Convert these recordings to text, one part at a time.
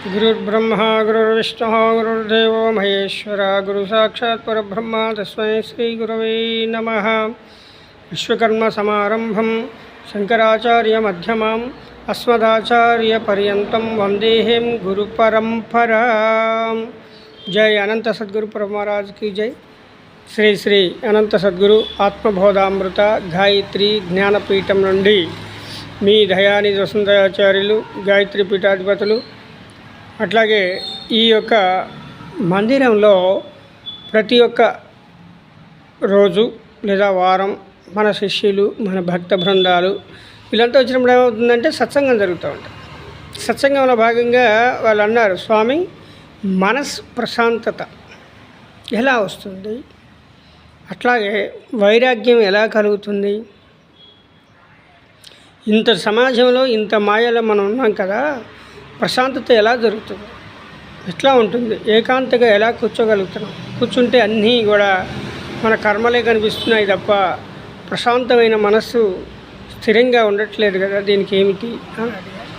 गुरुर्ब्रह्मा गुरुर्विष्णुः गुरुर्देवो महेश्वरः गुरु साक्षात् परब्रह्म तस्मै श्रीगुरवे नमः। विश्वकर्मसमारम्भं शङ्कराचार्यमध्यमाम् अस्मदाचार्यपर्यन्तं वन्देहं गुरुपरम्परां। जय अनंत सद्गुरु महाराज की जय। श्री श्री अनंत सद्गुरु आत्मबोधामृत गायत्री ज्ञानपीठं నుండి మీ దయానిధి వసుంధరాచార్యులు గాయత్రి పీఠాధిపతులు అట్లాగే ఈ యొక్క మందిరంలో ప్రతి ఒక్క రోజు లేదా వారం మన శిష్యులు మన భక్త బృందాలు వీళ్ళంతా వచ్చినప్పుడు ఏమవుతుందంటే సత్సంగం జరుగుతూ ఉంటుంది. సత్సంగంలో భాగంగా వాళ్ళు అన్నారు, స్వామి మనసు ప్రశాంతత ఎలా వస్తుంది, అట్లాగే వైరాగ్యం ఎలా కలుగుతుంది, ఇంత సమాజంలో ఇంత మాయలో మనం ఉన్నాం కదా, ప్రశాంతత ఎలా జరుగుతుంది, ఎట్లా ఉంటుంది, ఏకాంతగా ఎలా కూర్చోగలుగుతున్నాం, కూర్చుంటే అన్నీ కూడా మన కర్మలే కనిపిస్తున్నాయి తప్ప ప్రశాంతమైన మనస్సు స్థిరంగా ఉండట్లేదు కదా, దీనికి ఏమిటి అని అడిగారు.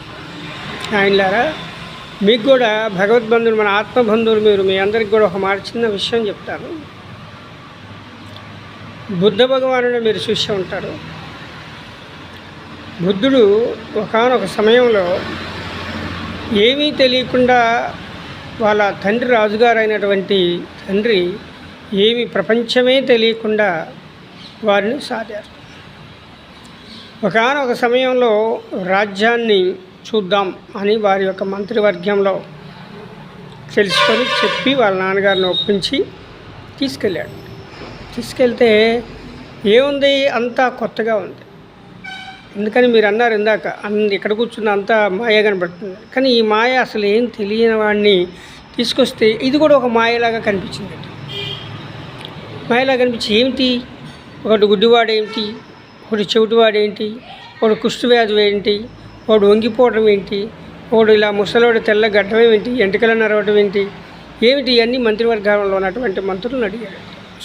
ఆయనలారా మీకు కూడా భగవద్బంధువులు మన ఆత్మబంధువులు మీరు, మీ అందరికి కూడా ఒక మాట చిన్న విషయం చెప్తాను. బుద్ధ భగవానుడు మీరు చూసి ఉంటారు. బుద్ధుడు ఒకానొక సమయంలో ఏమీ తెలియకుండా వాళ్ళ తండ్రి రాజుగారు అయినటువంటి తండ్రి ఏమి ప్రపంచమే తెలియకుండా వారిని సాధారు. ఒకానొక సమయంలో రాజ్యాన్ని చూద్దాం అని వారి యొక్క మంత్రివర్గంలో తెలుసుకొని చెప్పి వాళ్ళ నాన్నగారిని ఒప్పించి తీసుకెళ్ళాడు. తీసుకెళ్తే ఏముంది, అంతా కొత్తగా ఉంది. అందుకని మీరు అన్నారు ఇందాక, ఇక్కడ కూర్చున్న అంతా మాయ కనబడుతుంది. కానీ ఈ మాయ అసలు ఏం తెలియని వాడిని తీసుకొస్తే ఇది కూడా ఒక మాయలాగా కనిపించింది. మాయలాగా కనిపించి ఏమిటి, ఒకటి గుడ్డివాడు ఏమిటి, ఒకటి చెవిటివాడు ఏంటి, ఒకడు కుష్ఠవ్యాధి ఏంటి, ఒకడు వంగిపోవడం ఏంటి, ఒకడు ఇలా ముసలోడు తెల్ల గడ్డం ఏంటి, ఎంటికలు నరవడం ఏంటి, ఏమిటి ఇవన్నీ మంత్రివర్గంలో ఉన్నటువంటి మంత్రులను అడిగాడు.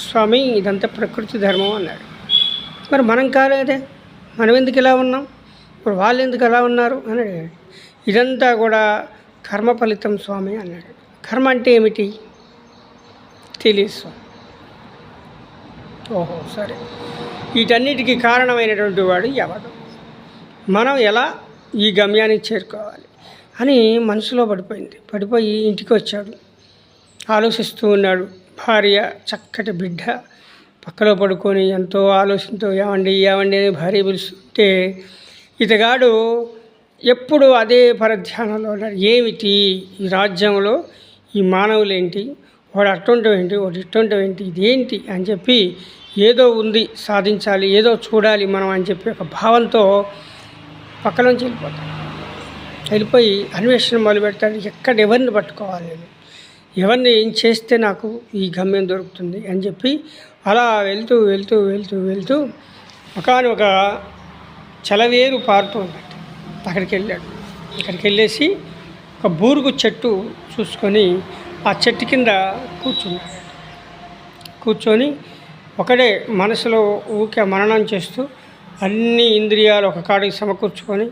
స్వామి ఇదంతా ప్రకృతి ధర్మం అన్నాడు. మరి మనం కాలేదే, మనం ఎందుకు ఇలా ఉన్నాం, ఇప్పుడు వాళ్ళు ఎందుకు అలా ఉన్నారు అని అడిగాడు. ఇదంతా కూడా కర్మ ఫలితం స్వామి అన్నాడు. కర్మ అంటే ఏమిటి తెలియదు స్వామి. ఓహో సరే, వీటన్నిటికీ కారణమైనటువంటి వాడు ఎవడు, మనం ఎలా ఈ గమ్యానికి చేరుకోవాలి అని మనసులో పడిపోయి ఇంటికి వచ్చాడు. ఆలోచిస్తూ ఉన్నాడు. భార్య, చక్కటి బిడ్డ పక్కలో పడుకొని ఎంతో ఆలోచనతో ఏమండి అని భార్య పిలుస్తుంటే ఇతగాడు ఎప్పుడు అదే పరధ్యానంలో ఉన్నాడు. ఏమిటి ఈ రాజ్యంలో ఈ మానవులేంటి, వాడు అట్టుంటం ఏంటి, వాడు ఇట్టుంటం ఏంటి, ఇదేంటి అని చెప్పి ఏదో ఉంది సాధించాలి, ఏదో చూడాలి మనం అని చెప్పి ఒక భావంతో పక్కలోంచి వెళ్ళిపోయి అన్వేషణ మొదలుపెడతాడు. ఎక్కడ ఎవరిని పట్టుకోవాలి, ఎవరిని ఏం చేస్తే నాకు ఈ గమ్యం దొరుకుతుంది అని చెప్పి అలా వెళ్తూ ఒకనొక చలవేరు పారుతూ ఉన్నట్టు అక్కడికి వెళ్ళాడు. అక్కడికి వెళ్ళేసి ఒక బూరుగు చెట్టు చూసుకొని ఆ చెట్టు కింద కూర్చొని ఒకడే మనసులో ఊకే మననం చేస్తూ అన్ని ఇంద్రియాలు ఒక కాడికి సమకూర్చుకొని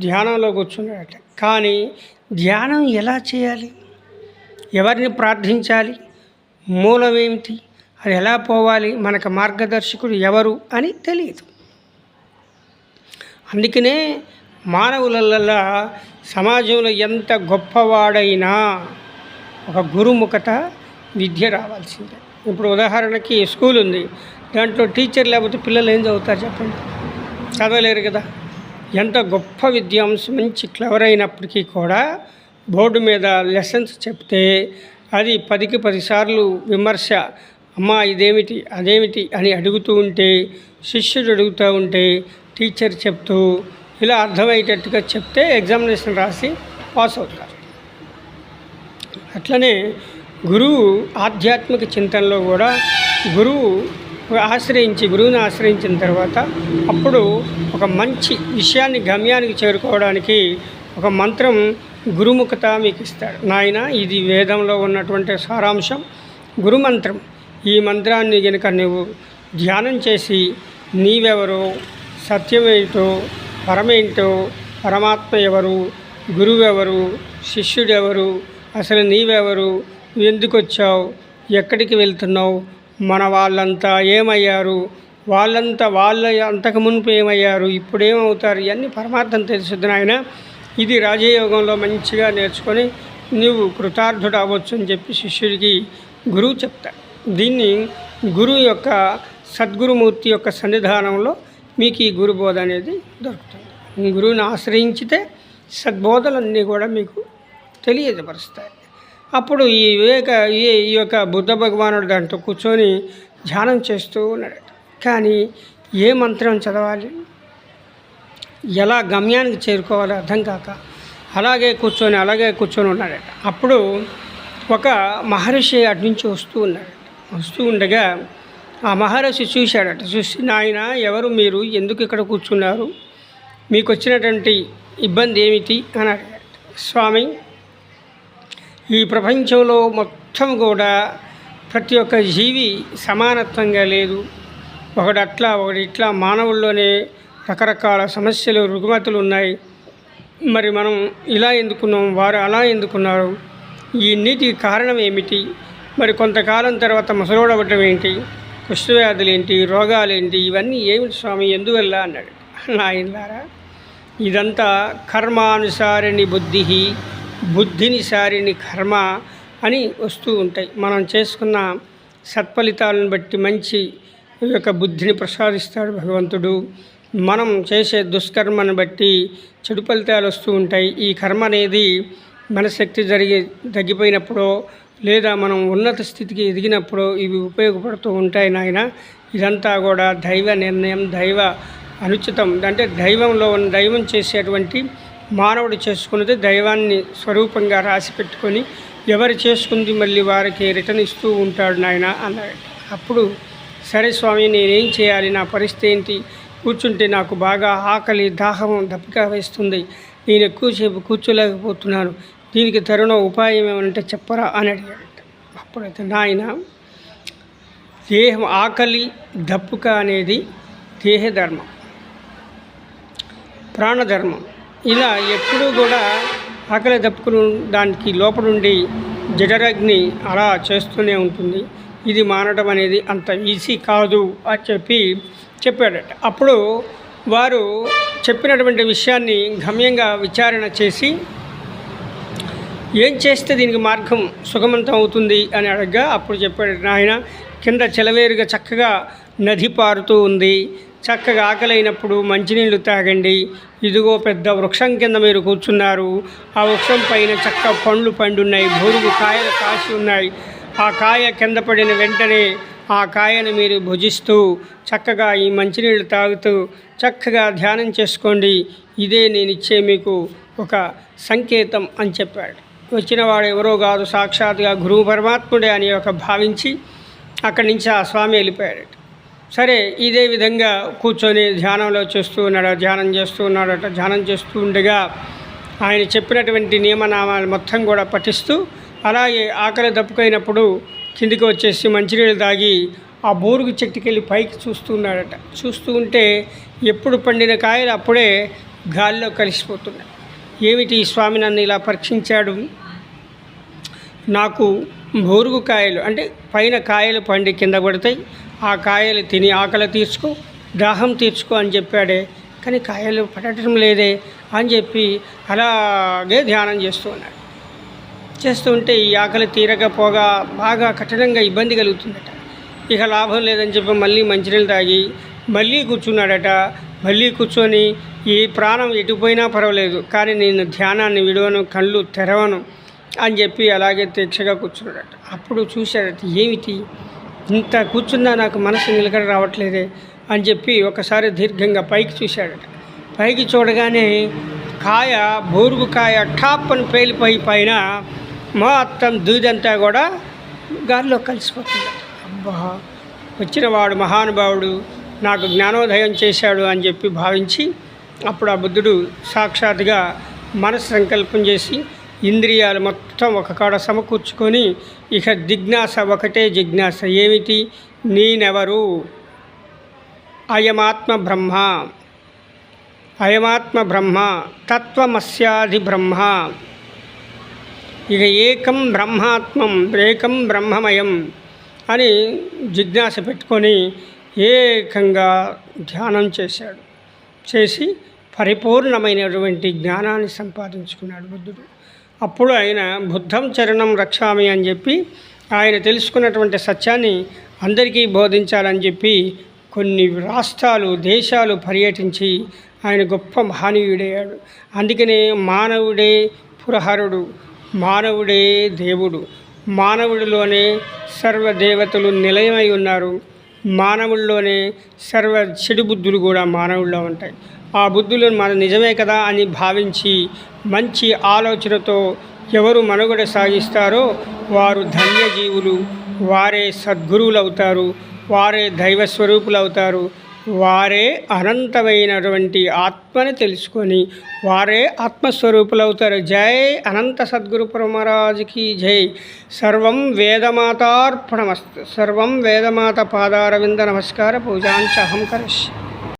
ధ్యానంలో కూర్చున్నాడట. కానీ ధ్యానం ఎలా చేయాలి, ఎవరిని ప్రార్థించాలి, మూలం ఏమిటి, అది ఎలా పోవాలి, మనకు మార్గదర్శకుడు ఎవరు అని తెలియదు. అందుకనే మానవులల్లా సమాజంలో ఎంత గొప్పవాడైనా ఒక గురుముఖత విద్య రావాల్సిందే. ఇప్పుడు ఉదాహరణకి స్కూల్ ఉంది, దాంట్లో టీచర్ లేకపోతే పిల్లలు ఏం చదువుతారు చెప్పండి, చదవలేరు కదా. ఎంత గొప్ప విద్యాంశం, మంచి క్లవర్ అయినప్పటికీ కూడా బోర్డు మీద లెసన్స్ చెప్తే అది 10కి 10 సార్లు విమర్శ, అమ్మా ఇదేమిటి అదేమిటి అని అడుగుతూ ఉంటే, శిష్యుడు అడుగుతూ ఉంటే టీచర్ చెప్తూ ఇలా అర్థమయ్యేటట్టుగా చెప్తే ఎగ్జామినేషన్ రాసి పాస్ అవుతారు. అట్లనే గురువు ఆధ్యాత్మిక చింతనలో కూడా గురువుని ఆశ్రయించిన తర్వాత అప్పుడు ఒక మంచి విషయాన్ని గమ్యానికి చేరుకోవడానికి ఒక మంత్రం గురుముఖత మీకు ఇస్తాడు. నాయన ఇది వేదంలో ఉన్నటువంటి సారాంశం, గురుమంత్రం. ఈ మంత్రాన్ని కనుక నువ్వు ధ్యానం చేసి నీవెవరో, సత్యమేంటో, పరమేంటో, పరమాత్మ ఎవరు గురువు ఎవరు, శిష్యుడు ఎవరు, అసలు నీవెవరు, ఎందుకు వచ్చావు, ఎక్కడికి వెళ్తున్నావు, మన వాళ్ళంతా ఏమయ్యారు, వాళ్ళ అంతకు మునుపు ఏమయ్యారు, ఇప్పుడు ఏమవుతారు, ఇవన్నీ పరమార్థం తెలుసుద్ది నాయన. ఇది రాజయోగంలో మంచిగా నేర్చుకొని నువ్వు కృతార్థుడు అవ్వచ్చు అని చెప్పి శిష్యుడికి గురువు చెప్తాడు. దీన్ని గురువు యొక్క సద్గురుమూర్తి యొక్క సన్నిధానంలో మీకు ఈ గురుబోధ అనేది దొరుకుతుంది. గురువుని ఆశ్రయించితే సద్బోధలన్నీ కూడా మీకు తెలియజపరుస్తాయి. అప్పుడు ఈ యొక్క బుద్ధ భగవానుడు దాంట్లో కూర్చొని ధ్యానం చేస్తూ ఉన్నాడు. కానీ ఏ మంత్రం చదవాలి, ఎలా గమ్యానికి చేరుకోవాలో అర్థం కాక అలాగే కూర్చొని ఉన్నాడట. అప్పుడు ఒక మహర్షి అటు నుంచి వస్తూ ఉండగా ఆ మహర్షి చూశాడట. చూసి, నాయన ఎవరు మీరు, ఎందుకు ఇక్కడ కూర్చున్నారు, మీకు వచ్చినటువంటి ఇబ్బంది ఏమిటి అని అడిగాడు. స్వామి, ఈ ప్రపంచంలో మొత్తం కూడా ప్రతి ఒక్క జీవి సమానత్వంగా లేదు, ఒకటి అట్లా ఒకటి ఇట్లా, మానవుల్లోనే రకరకాల సమస్యలు రుగ్మతులు ఉన్నాయి. మరి మనం ఇలా ఎందుకున్నాం, వారు అలా ఎందుకున్నారు, ఈ నీటికి కారణం ఏమిటి, మరి కొంతకాలం తర్వాత ముసలోడవటం ఏంటి, కుష్ఠవ్యాధులు ఏంటి, రోగాలేంటి, ఇవన్నీ ఏమిటి స్వామి, ఎందువల్ల అన్నాడు. నాయనలారా, ఇదంతా కర్మానుసారిణి బుద్ధినిసారిణి కర్మ అని వస్తూ ఉంటాయి. మనం చేసుకున్న సత్ఫలితాలను బట్టి మంచి యొక్క బుద్ధిని ప్రసాదిస్తాడు భగవంతుడు. మనం చేసే దుష్కర్మను బట్టి చెడు ఫలితాలు వస్తూ ఉంటాయి. ఈ కర్మ అనేది మన శక్తి తగ్గిపోయినప్పుడో లేదా మనం ఉన్నత స్థితికి ఎదిగినప్పుడు ఇవి ఉపయోగపడుతూ ఉంటాయి నాయన. ఇదంతా కూడా దైవ నిర్ణయం, దైవ అనుచితం. అంటే దైవం చేసేటువంటి మానవుడు చేసుకున్నది దైవాన్ని స్వరూపంగా రాసి పెట్టుకొని ఎవరు చేసుకుంది మళ్ళీ వారికి రిటర్న్ ఇస్తూ ఉంటాడు నాయన అన్నాడు. అప్పుడు సరే స్వామి, నేనేం చేయాలి, నా పరిస్థితి ఏంటి, కూర్చుంటే నాకు బాగా ఆకలి, దాహం, దప్పిక వేస్తుంది, నేను ఎక్కువసేపు కూర్చోలేకపోతున్నాను, దీనికి తరుణ ఉపాయం ఏమంటే చెప్పరా అని అడిగాడు. అప్పుడైతే నాయన, దేహం ఆకలి దప్పుక అనేది దేహధర్మం, ప్రాణధర్మం. ఇలా ఎప్పుడూ కూడా ఆకలి దప్పుకుని దానికి లోపలుండి జఠరాగ్ని అలా చేస్తూనే ఉంటుంది. ఇది మానడం అనేది అంత ఈజీ కాదు అని చెప్పాడట. అప్పుడు వారు చెప్పినటువంటి విషయాన్ని గమ్యంగా విచారణ చేసి ఏం చేస్తే దీనికి మార్గం సుగమంతం అవుతుంది అని అడగగా అప్పుడు చెప్పాడు, నాయన, కింద చెలవేరుగా చక్కగా నది పారుతూ ఉంది, చక్కగా ఆకలైనప్పుడు మంచినీళ్ళు తాగండి, ఇదిగో పెద్ద వృక్షం కింద మీరు కూర్చున్నారు, ఆ వృక్షం పైన చక్క పండ్లు పండున్నాయి, బొరుగు కాయలు కాసి ఉన్నాయి, ఆ కాయ కింద పడిన వెంటనే ఆ కాయను మీరు భుజిస్తూ చక్కగా ఈ మంచినీళ్ళు తాగుతూ చక్కగా ధ్యానం చేసుకోండి, ఇదే నేను ఇచ్చే మీకు ఒక సంకేతం అని చెప్పాడు. వచ్చిన వాడు ఎవరో కాదు, సాక్షాత్గా గురువు పరమాత్ముడే అని భావించి అక్కడి నుంచి ఆ స్వామి వెళ్ళిపోయాడు. సరే, ఇదే విధంగా కూర్చొని ధ్యానం చేస్తూ ఉండగా ఆయన చెప్పినటువంటి నియమనామాలు మొత్తం కూడా పఠిస్తూ అలాగే ఆకలి దప్పుకైనప్పుడు కిందికి వచ్చేసి మంచినీళ్ళు తాగి ఆ బోరుగు చెట్టుకెళ్ళి పైకి చూస్తున్నాడట. చూస్తూ ఉంటే ఎప్పుడు పండిన కాయలు అప్పుడే గాలిలో కలిసిపోతున్నాయి. ఏమిటి ఈ స్వామి నన్ను ఇలా పరీక్షించాడు, నాకు బోరుగు కాయలు అంటే పైన కాయలు పండి కింద పడతాయి, ఆ కాయలు తిని ఆకలి తీర్చుకో, దాహం తీర్చుకో అని చెప్పాడే, కానీ కాయలు పడటం లేదే అని చెప్పి అలాగే ధ్యానం చేస్తూ ఉంటే ఈ ఆకలి తీరకపోగా బాగా కఠినంగా ఇబ్బంది కలుగుతుందట. ఇక లాభం లేదని చెప్పి మళ్ళీ మంచినీళ్ళు తాగి మళ్ళీ కూర్చున్నాడట. మళ్ళీ కూర్చొని ఈ ప్రాణం ఎటుపోయినా పర్వాలేదు కానీ నేను ధ్యానాన్ని విడవను, కళ్ళు తెరవను అని చెప్పి అలాగే దీక్షగా కూర్చున్నాడట. అప్పుడు చూశాడట, ఏమిటి ఇంత కూర్చున్నా నాకు మనసు నిలకడ రావట్లేదే అని చెప్పి ఒకసారి దీర్ఘంగా పైకి చూశాడట. పైకి చూడగానే కాయ, బోరుగు కాయ టాప్ అని పేలిపోయి పైన మొత్తం దూదంతా కూడా గాలిలో కలిసిపోతుంది. అబ్బా, వచ్చిన వాడు మహానుభావుడు నాకు జ్ఞానోదయం చేశాడు అని చెప్పి భావించి అప్పుడు ఆ బుద్ధుడు సాక్షాత్గా మనసు సంకల్పం చేసి ఇంద్రియాలు మొత్తం ఒక కాడ సమకూర్చుకొని ఇక జిజ్ఞాస, ఒకటే జిజ్ఞాస, ఏమిటి, నేనెవరు, అయమాత్మ బ్రహ్మ, అయమాత్మ బ్రహ్మ తత్వమస్యాది బ్రహ్మ. ఇక ఏకం బ్రహ్మాత్మం ఏకం బ్రహ్మమయం అని జిజ్ఞాస పెట్టుకొని ఏకంగా ధ్యానం చేశాడు. చేసి పరిపూర్ణమైనటువంటి జ్ఞానాన్ని సంపాదించుకున్నాడు బుద్ధుడు. అప్పుడు ఆయన బుద్ధం చరణం రక్షామి అని చెప్పి ఆయన తెలుసుకున్నటువంటి సత్యాన్ని అందరికీ బోధించాలని చెప్పి కొన్ని రాష్ట్రాలు దేశాలు పర్యటించి ఆయన గొప్ప మహనీయుడయ్యాడు. అందుకనే మానవుడే పురహరుడు, మానవుడే దేవుడు, మానవుడిలోనే సర్వదేవతలు నిలయమై ఉన్నారు, మానవుల్లోనే సర్వ చెడు బుద్ధులు కూడా మానవుల్లో ఉంటాయి. ఆ బుద్ధులను మన నిజమే కదా అని భావించి మంచి ఆలోచనతో ఎవరు మనుగడ సాగిస్తారో వారు ధన్యజీవులు, వారే సద్గురువులు అవుతారు, వారే దైవస్వరూపులు అవుతారు, వారే అనంతమైనటువంటి ఆత్మని తెలుసుకొని వారే ఆత్మస్వరూపులు అవుతారు. జై అనంత సద్గురు పరమరాజుకి జై. సర్వం వేదమాతార్పణమస్తు. సర్వం వేదమాత పాదారవింద నమస్కార పూజాంచ అహం కరిష్యామి.